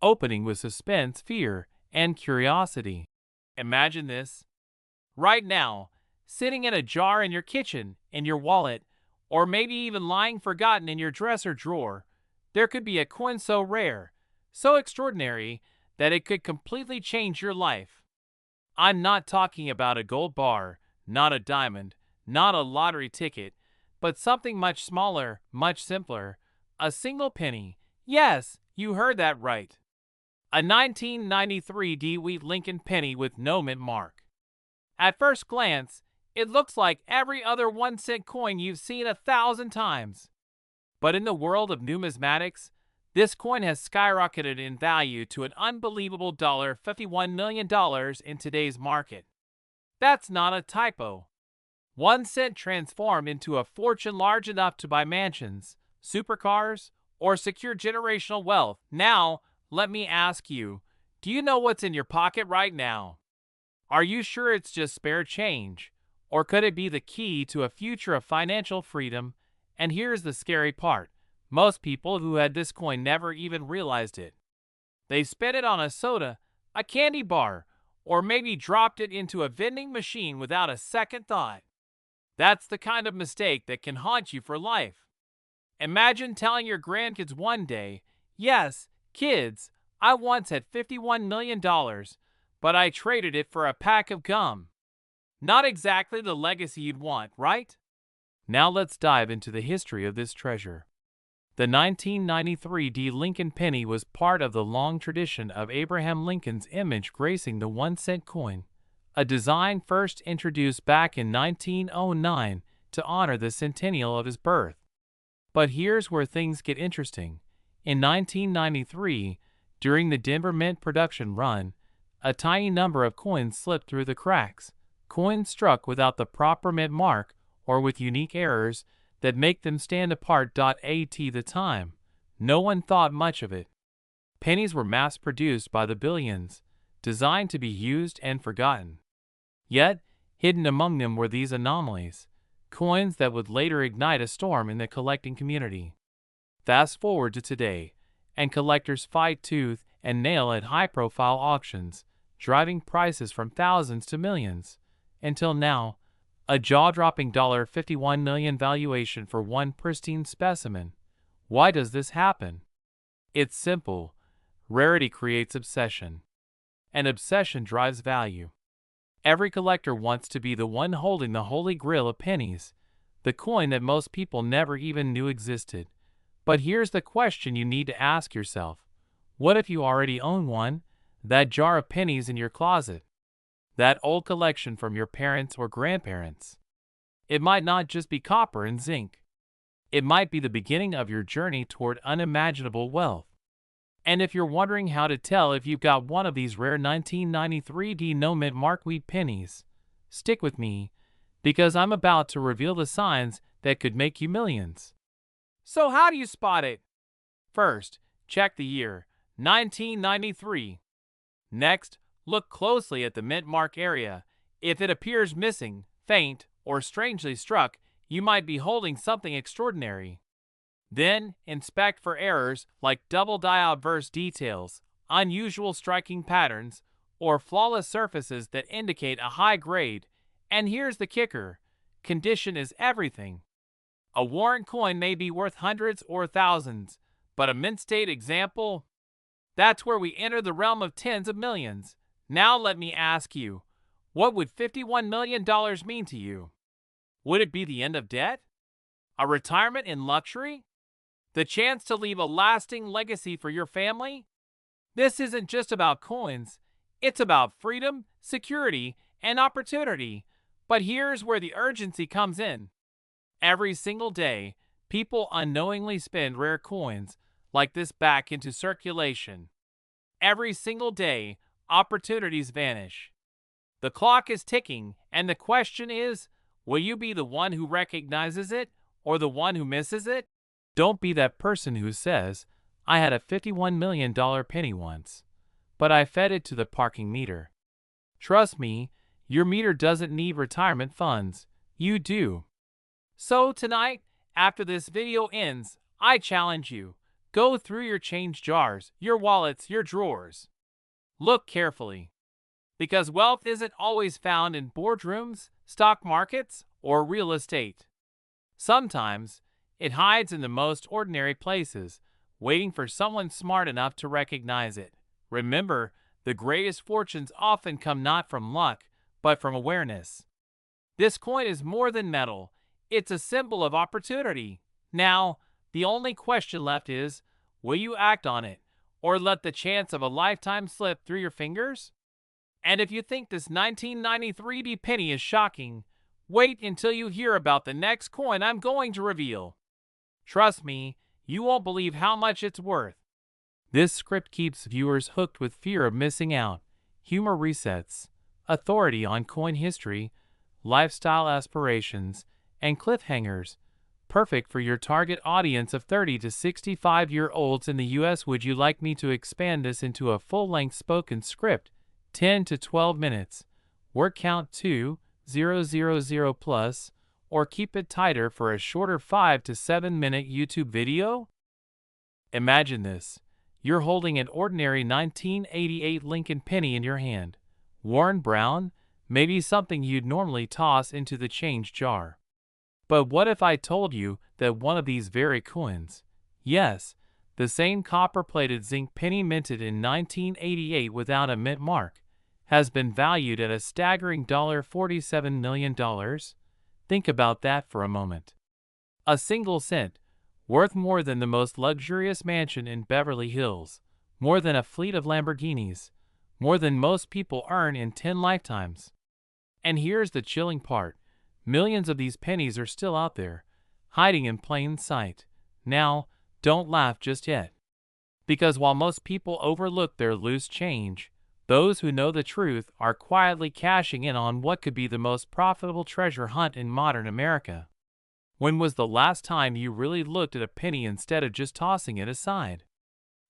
opening with suspense, fear, and curiosity. Imagine this. Right now, sitting in a jar in your kitchen, in your wallet, or maybe even lying forgotten in your dresser drawer, there could be a coin so rare, so extraordinary, that it could completely change your life. I'm not talking about a gold bar, not a diamond, not a lottery ticket, but something much smaller, much simpler. A single penny. Yes, you heard that right. A 1993 DeWitt Lincoln penny with no mint mark. At first glance, it looks like every other 1-cent coin you've seen 1,000 times. But in the world of numismatics, this coin has skyrocketed in value to an unbelievable $51 million in today's market. That's not a typo. 1 cent transformed into a fortune large enough to buy mansions, supercars, or secure generational wealth. Now, let me ask you, do you know what's in your pocket right now? Are you sure it's just spare change? Or could it be the key to a future of financial freedom? And here's the scary part. Most people who had this coin never even realized it. They spent it on a soda, a candy bar, or maybe dropped it into a vending machine without a second thought. That's the kind of mistake that can haunt you for life. Imagine telling your grandkids one day, "Yes, kids, I once had $51 million, but I traded it for a pack of gum." Not exactly the legacy you'd want, right? Now let's dive into the history of this treasure. The 1993 D. Lincoln penny was part of the long tradition of Abraham Lincoln's image gracing the 1-cent coin, a design first introduced back in 1909 to honor the centennial of his birth. But here's where things get interesting. In 1993, during the Denver Mint production run, a tiny number of coins slipped through the cracks, coins struck without the proper mint mark or with unique errors that make them stand apart. At the time, no one thought much of it. Pennies were mass-produced by the billions, designed to be used and forgotten. Yet, hidden among them were these anomalies, coins that would later ignite a storm in the collecting community. Fast forward to today, and collectors fight tooth and nail at high-profile auctions, driving prices from thousands to millions. Until now, a jaw-dropping $51 million valuation for one pristine specimen. Why does this happen? It's simple. Rarity creates obsession, and obsession drives value. Every collector wants to be the one holding the holy grail of pennies, the coin that most people never even knew existed. But here's the question you need to ask yourself. What if you already own one? That jar of pennies in your closet? That old collection from your parents or grandparents? It might not just be copper and zinc. It might be the beginning of your journey toward unimaginable wealth. And if you're wondering how to tell if you've got one of these rare 1993 D no mint mark wheat pennies, stick with me, because I'm about to reveal the signs that could make you millions. So how do you spot it? First, check the year, 1993. Next, look closely at the mint mark area. If it appears missing, faint, or strangely struck, you might be holding something extraordinary. Then, inspect for errors like double die-obverse details, unusual striking patterns, or flawless surfaces that indicate a high grade. And here's the kicker. Condition is everything. A worn coin may be worth hundreds or thousands, but a mint state example? That's where we enter the realm of tens of millions. Now let me ask you, what would $51 million mean to you? Would it be the end of debt? A retirement in luxury? The chance to leave a lasting legacy for your family? This isn't just about coins. It's about freedom, security, and opportunity. But here's where the urgency comes in. Every single day, people unknowingly spend rare coins like this back into circulation. Every single day, opportunities vanish. The clock is ticking, and the question is, will you be the one who recognizes it or the one who misses it? Don't be that person who says, "I had a $51 million penny once, but I fed it to the parking meter." Trust me, your meter doesn't need retirement funds. You do. So tonight, after this video ends, I challenge you. Go through your change jars, your wallets, your drawers. Look carefully, because wealth isn't always found in boardrooms, stock markets, or real estate. Sometimes it hides in the most ordinary places, waiting for someone smart enough to recognize it. Remember, the greatest fortunes often come not from luck, but from awareness. This coin is more than metal. It's a symbol of opportunity. Now, the only question left is, will you act on it, or let the chance of a lifetime slip through your fingers? And if you think this 1993 penny is shocking, wait until you hear about the next coin I'm going to reveal. Trust me, you won't believe how much it's worth. This script keeps viewers hooked with fear of missing out, humor resets, authority on coin history, lifestyle aspirations, and cliffhangers, perfect for your target audience of 30 to 65-year-olds in the US. Would you like me to expand this into a full-length spoken script, 10 to 12 minutes, word count 2000 plus, or keep it tighter for a shorter 5 to 7 minute YouTube video? Imagine this. You're holding an ordinary 1988 Lincoln penny in your hand, worn brown, maybe something you'd normally toss into the change jar. But what if I told you that one of these very coins, yes, the same copper-plated zinc penny minted in 1988 without a mint mark, has been valued at a staggering $47 million? Think about that for a moment. A single cent, worth more than the most luxurious mansion in Beverly Hills, more than a fleet of Lamborghinis, more than most people earn in 10 lifetimes. And here's the chilling part. Millions of these pennies are still out there, hiding in plain sight. Now, don't laugh just yet. Because while most people overlook their loose change, those who know the truth are quietly cashing in on what could be the most profitable treasure hunt in modern America. When was the last time you really looked at a penny instead of just tossing it aside?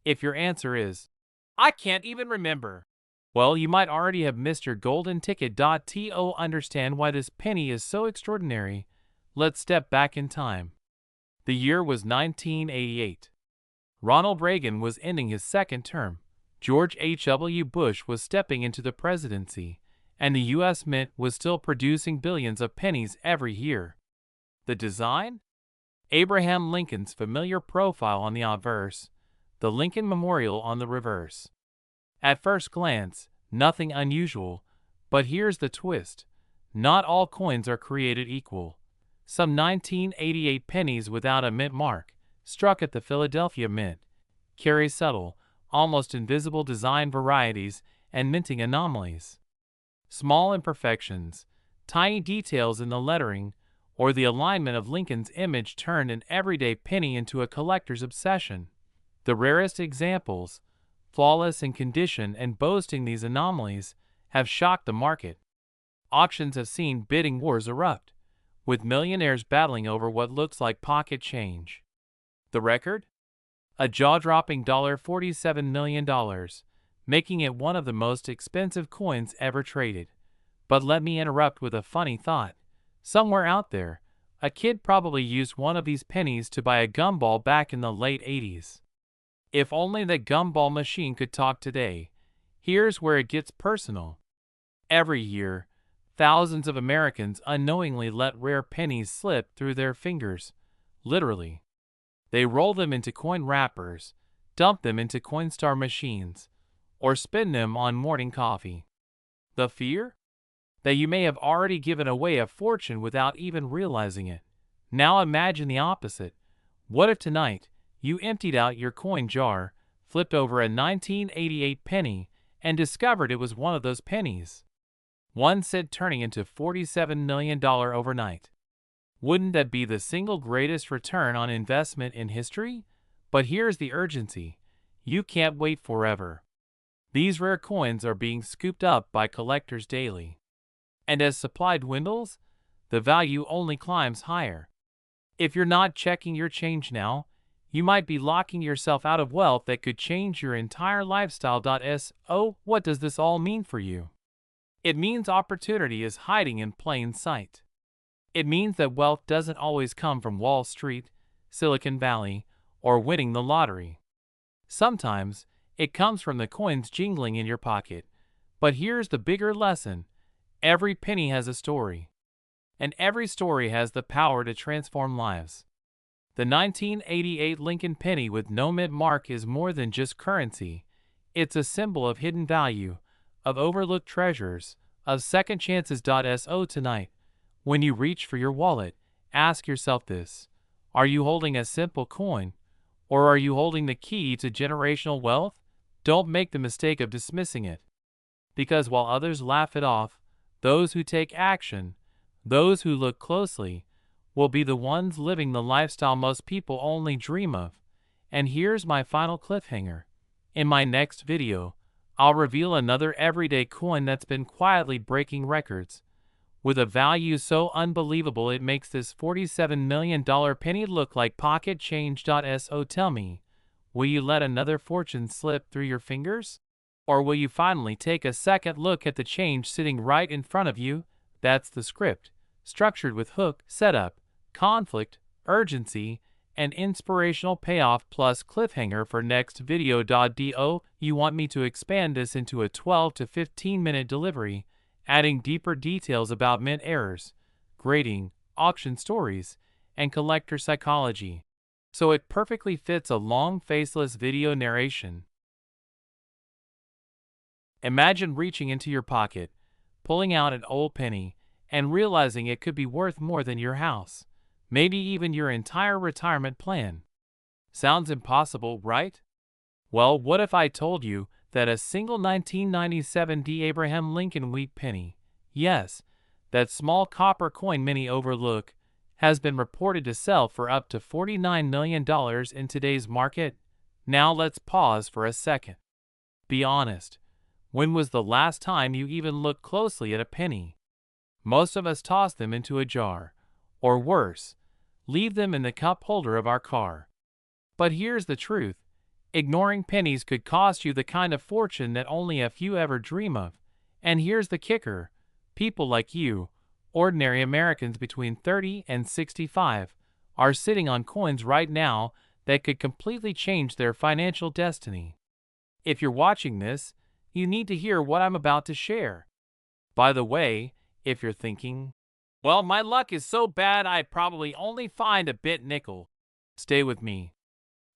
If your answer is, I can't even remember, well, you might already have missed your golden ticket. To understand why this penny is so extraordinary, let's step back in time. The year was 1988. Ronald Reagan was ending his second term. George H.W. Bush was stepping into the presidency, and the U.S. Mint was still producing billions of pennies every year. The design? Abraham Lincoln's familiar profile on the obverse, the Lincoln Memorial on the reverse. At first glance, nothing unusual, but here's the twist. Not all coins are created equal. Some 1988 pennies without a mint mark, struck at the Philadelphia Mint, carry subtle, almost invisible design varieties and minting anomalies. Small imperfections, tiny details in the lettering, or the alignment of Lincoln's image turned an everyday penny into a collector's obsession. The rarest examples, flawless in condition and boasting these anomalies, have shocked the market. Auctions have seen bidding wars erupt, with millionaires battling over what looks like pocket change. The record? A jaw-dropping $47 million, making it one of the most expensive coins ever traded. But let me interrupt with a funny thought. Somewhere out there, a kid probably used one of these pennies to buy a gumball back in the late 80s. If only the gumball machine could talk today. Here's where it gets personal. Every year, thousands of Americans unknowingly let rare pennies slip through their fingers, literally. They roll them into coin wrappers, dump them into Coinstar machines, or spin them on morning coffee. The fear? That you may have already given away a fortune without even realizing it. Now imagine the opposite. What if tonight, you emptied out your coin jar, flipped over a 1988 penny, and discovered it was one of those pennies? 1 cent turning into $47 million overnight. Wouldn't that be the single greatest return on investment in history? But here's the urgency. You can't wait forever. These rare coins are being scooped up by collectors daily. And as supply dwindles, the value only climbs higher. If you're not checking your change now, you might be locking yourself out of wealth that could change your entire lifestyle. So, what does this all mean for you? It means opportunity is hiding in plain sight. It means that wealth doesn't always come from Wall Street, Silicon Valley, or winning the lottery. Sometimes, it comes from the coins jingling in your pocket. But here's the bigger lesson. Every penny has a story. And every story has the power to transform lives. The 1988 Lincoln penny with no mint mark is more than just currency. It's a symbol of hidden value, of overlooked treasures, of second chances. So tonight, when you reach for your wallet, ask yourself this. Are you holding a simple coin, or are you holding the key to generational wealth? Don't make the mistake of dismissing it. Because while others laugh it off, those who take action, those who look closely, will be the ones living the lifestyle most people only dream of. And here's my final cliffhanger. In my next video, I'll reveal another everyday coin that's been quietly breaking records, with a value so unbelievable it makes this $47 million penny look like pocket change. So tell me, will you let another fortune slip through your fingers? Or will you finally take a second look at the change sitting right in front of you? That's the script, structured with hook, setup, conflict, urgency, and inspirational payoff plus cliffhanger for next video. Do you want me to expand this into a 12 to 15 minute delivery, adding deeper details about mint errors, grading, auction stories, and collector psychology, so it perfectly fits a long faceless video narration? Imagine reaching into your pocket, pulling out an old penny, and realizing it could be worth more than your house, maybe even your entire retirement plan. Sounds impossible, right? Well, what if I told you that a single 1997 Abraham Lincoln wheat penny, yes, that small copper coin many overlook, has been reported to sell for up to $49 million in today's market? Now let's pause for a second. Be honest. When was the last time you even looked closely at a penny? Most of us toss them into a jar, or worse, leave them in the cup holder of our car. But here's the truth. Ignoring pennies could cost you the kind of fortune that only a few ever dream of. And here's the kicker. People like you, ordinary Americans between 30 and 65, are sitting on coins right now that could completely change their financial destiny. If you're watching this, you need to hear what I'm about to share. By the way, if you're thinking, well, my luck is so bad I'd probably only find a bit nickel, stay with me,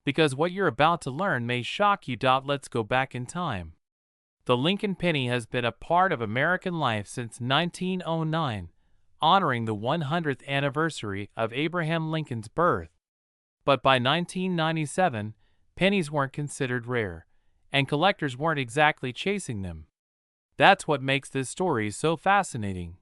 because what you're about to learn may shock you. Let's go back in time. The Lincoln penny has been a part of American life since 1909, honoring the 100th anniversary of Abraham Lincoln's birth. But by 1997, pennies weren't considered rare, and collectors weren't exactly chasing them. That's what makes this story so fascinating.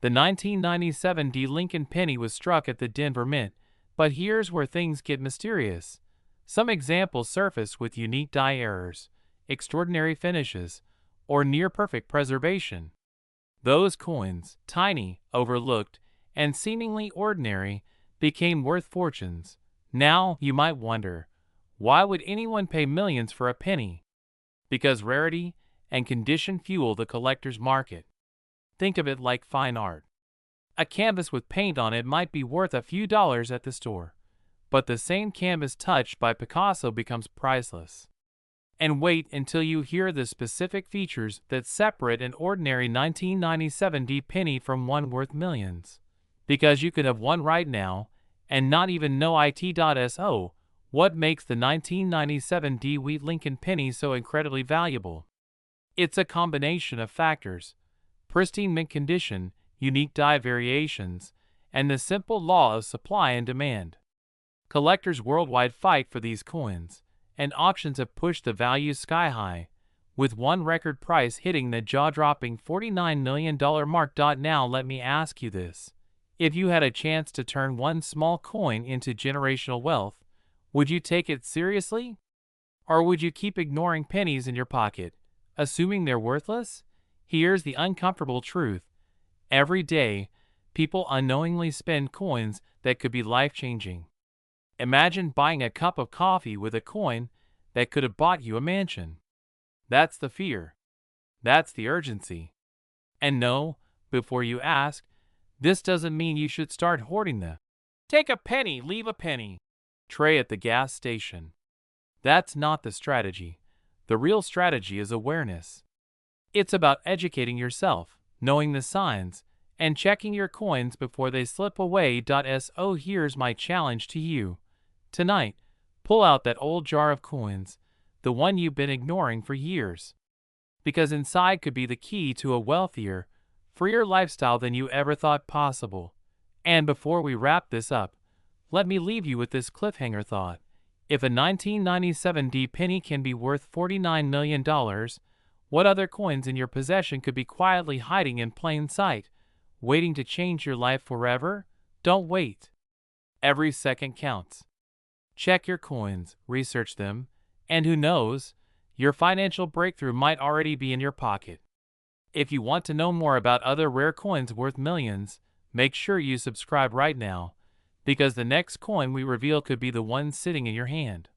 The 1997 Lincoln penny was struck at the Denver Mint, but here's where things get mysterious. Some examples surface with unique die errors, extraordinary finishes, or near-perfect preservation. Those coins, tiny, overlooked, and seemingly ordinary, became worth fortunes. Now, you might wonder, why would anyone pay millions for a penny? Because rarity and condition fuel the collector's market. Think of it like fine art. A canvas with paint on it might be worth a few dollars at the store, but the same canvas touched by Picasso becomes priceless. And wait until you hear the specific features that separate an ordinary 1997 penny from one worth millions. Because you could have one right now and not even know it. So, what makes the 1997 wheat Lincoln penny so incredibly valuable? It's a combination of factors: pristine mint condition, unique die variations, and the simple law of supply and demand. Collectors worldwide fight for these coins, and auctions have pushed the value sky high, with one record price hitting the jaw-dropping $49 million mark. Now let me ask you this. If you had a chance to turn one small coin into generational wealth, would you take it seriously? Or would you keep ignoring pennies in your pocket, assuming they're worthless? Here's the uncomfortable truth. Every day, people unknowingly spend coins that could be life-changing. Imagine buying a cup of coffee with a coin that could have bought you a mansion. That's the fear. That's the urgency. And no, before you ask, this doesn't mean you should start hoarding them. Take a penny, leave a penny. tray at the gas station. That's not the strategy. The real strategy is awareness. It's about educating yourself, knowing the signs, and checking your coins before they slip away. So here's my challenge to you. Tonight, pull out that old jar of coins, the one you've been ignoring for years. Because inside could be the key to a wealthier, freer lifestyle than you ever thought possible. And before we wrap this up, let me leave you with this cliffhanger thought. If a 1997 D penny can be worth $49 million, what other coins in your possession could be quietly hiding in plain sight, waiting to change your life forever? Don't wait. Every second counts. Check your coins, research them, and who knows, your financial breakthrough might already be in your pocket. If you want to know more about other rare coins worth millions, make sure you subscribe right now, because the next coin we reveal could be the one sitting in your hand.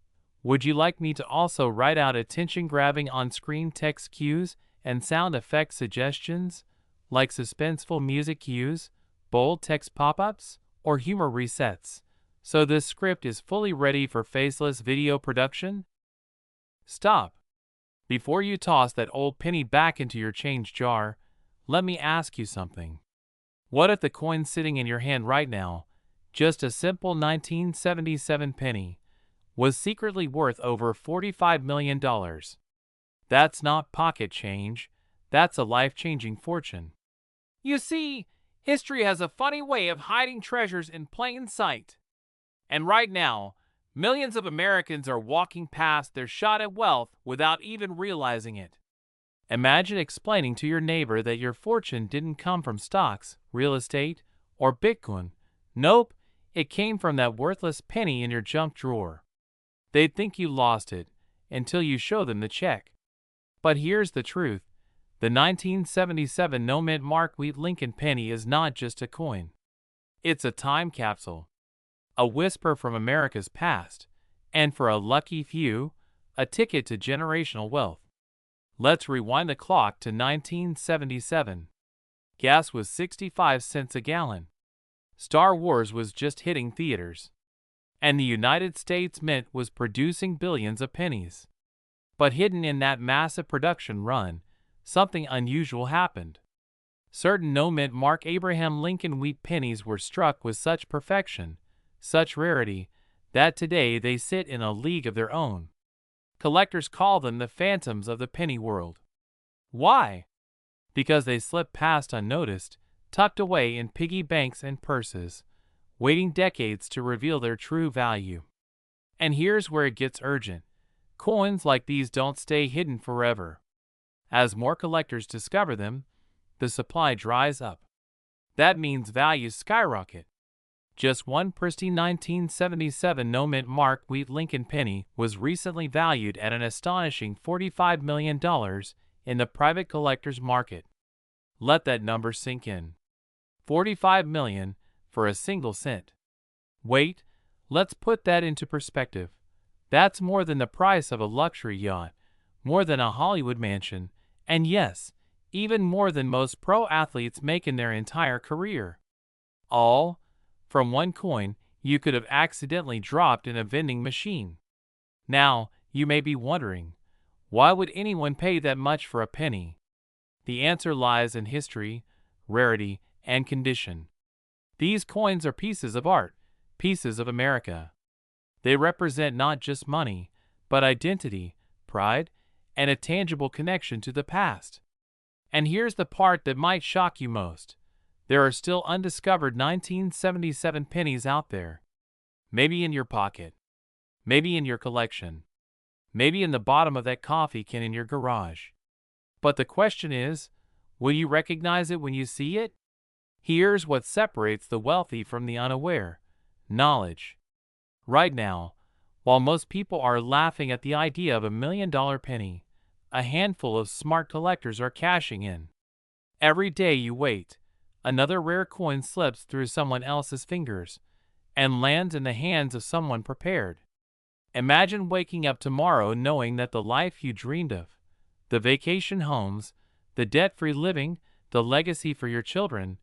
Would you like me to also write out attention-grabbing on-screen text cues and sound effect suggestions, like suspenseful music cues, bold text pop-ups, or humor resets, so this script is fully ready for faceless video production? Stop. Before you toss that old penny back into your change jar, let me ask you something. What if the coin sitting in your hand right now, just a simple 1977 penny, was secretly worth over $45 million? That's not pocket change, that's a life-changing fortune. You see, history has a funny way of hiding treasures in plain sight. And right now, millions of Americans are walking past their shot at wealth without even realizing it. Imagine explaining to your neighbor that your fortune didn't come from stocks, real estate, or Bitcoin. Nope, it came from that worthless penny in your junk drawer. They'd think you lost it until you show them the check. But here's the truth. The 1977 no-mint Mark Wheat Lincoln penny is not just a coin. It's a time capsule. A whisper from America's past, and for a lucky few, a ticket to generational wealth. Let's rewind the clock to 1977. Gas was 65 cents a gallon. Star Wars was just hitting theaters. And the United States Mint was producing billions of pennies. But hidden in that massive production run, something unusual happened. Certain no-mint Mark Abraham Lincoln wheat pennies were struck with such perfection, such rarity, that today they sit in a league of their own. Collectors call them the phantoms of the penny world. Why? Because they slip past unnoticed, tucked away in piggy banks and purses, waiting decades to reveal their true value. And here's where it gets urgent. Coins like these don't stay hidden forever. As more collectors discover them, the supply dries up. That means values skyrocket. Just one pristine 1977 no-mint Mark Wheat Lincoln penny was recently valued at an astonishing $45 million in the private collector's market. Let that number sink in. $45 million for a single cent. Wait, let's put that into perspective. That's more than the price of a luxury yacht, more than a Hollywood mansion, and yes, even more than most pro athletes make in their entire career. All from one coin you could have accidentally dropped in a vending machine. Now, you may be wondering, why would anyone pay that much for a penny? The answer lies in history, rarity, and condition. These coins are pieces of art, pieces of America. They represent not just money, but identity, pride, and a tangible connection to the past. And here's the part that might shock you most. There are still undiscovered 1977 pennies out there. Maybe in your pocket. Maybe in your collection. Maybe in the bottom of that coffee can in your garage. But the question is, will you recognize it when you see it? Here's what separates the wealthy from the unaware. Knowledge. Right now, while most people are laughing at the idea of $1 million penny, a handful of smart collectors are cashing in. Every day you wait, another rare coin slips through someone else's fingers and lands in the hands of someone prepared. Imagine waking up tomorrow knowing that the life you dreamed of, the vacation homes, the debt-free living, the legacy for your children,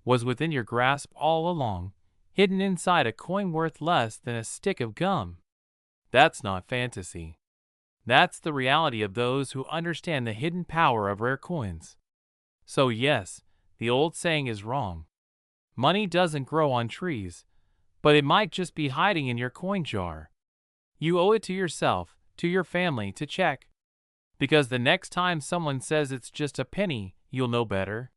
was within your grasp all along, hidden inside a coin worth less than a stick of gum. That's not fantasy. That's the reality of those who understand the hidden power of rare coins. So yes, the old saying is wrong. Money doesn't grow on trees, but it might just be hiding in your coin jar. You owe it to yourself, to your family, to check. Because the next time someone says it's just a penny, you'll know better.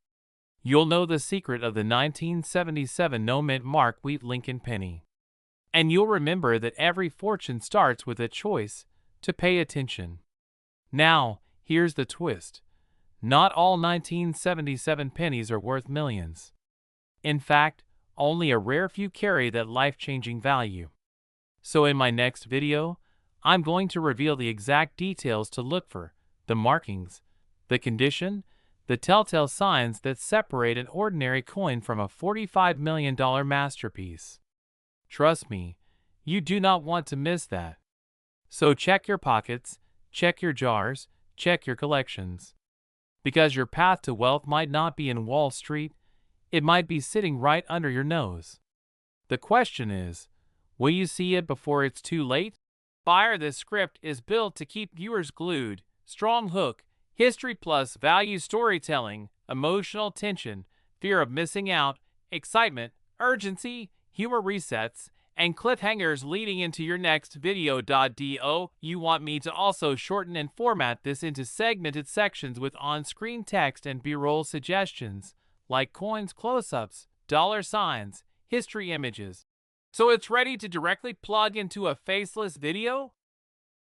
You'll know the secret of the 1977 no-mint Mark Wheat Lincoln penny. And you'll remember that every fortune starts with a choice to pay attention. Now, here's the twist. Not all 1977 pennies are worth millions. In fact, only a rare few carry that life-changing value. So in my next video, I'm going to reveal the exact details to look for, the markings, the condition, the telltale signs that separate an ordinary coin from a $45 million masterpiece. Trust me, you do not want to miss that. So check your pockets, check your jars, check your collections. Because your path to wealth might not be in Wall Street, it might be sitting right under your nose. The question is, will you see it before it's too late? Fire, this script is built to keep viewers glued. Strong hook, history plus value storytelling, emotional tension, fear of missing out, excitement, urgency, humor resets, and cliffhangers leading into your next video. Do you want me to also shorten and format this into segmented sections with on-screen text and B-roll suggestions, like coins close-ups, dollar signs, history images, so it's ready to directly plug into a faceless video?